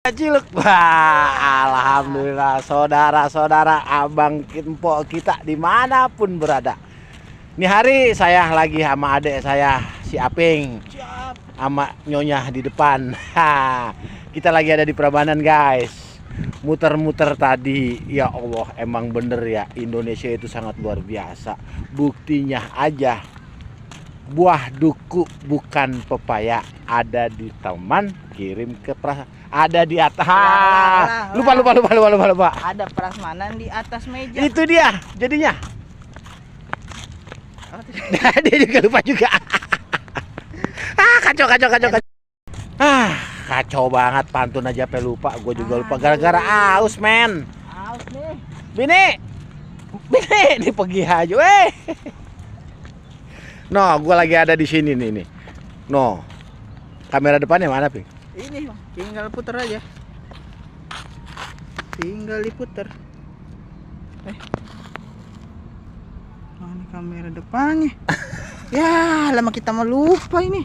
Ciluk. Wah, alhamdulillah saudara-saudara, abang empok kita dimanapun berada. Ini hari saya lagi sama adik saya si Aping, sama nyonya di depan. Kita lagi ada di Prambanan guys. Muter-muter tadi, ya Allah, emang bener ya, Indonesia itu sangat luar biasa. Buktinya aja, buah duku bukan pepaya ada di taman, kirim ke ada di atas. Lupa. Ada prasmanan di atas meja. Itu dia jadinya. Dia juga lupa juga. Kacau. Kacau banget, pantun aja sampai lupa. Gue juga lupa gara-gara aus, men. Aus nih. Bini, ini pergi aja, weh. No, gue lagi ada di sini nih. No, kamera depannya mana, Ping? Ini Bang, tinggal puter aja. Tinggal diputer. Mana kamera depannya? Ya, lama kita mau lupa ini.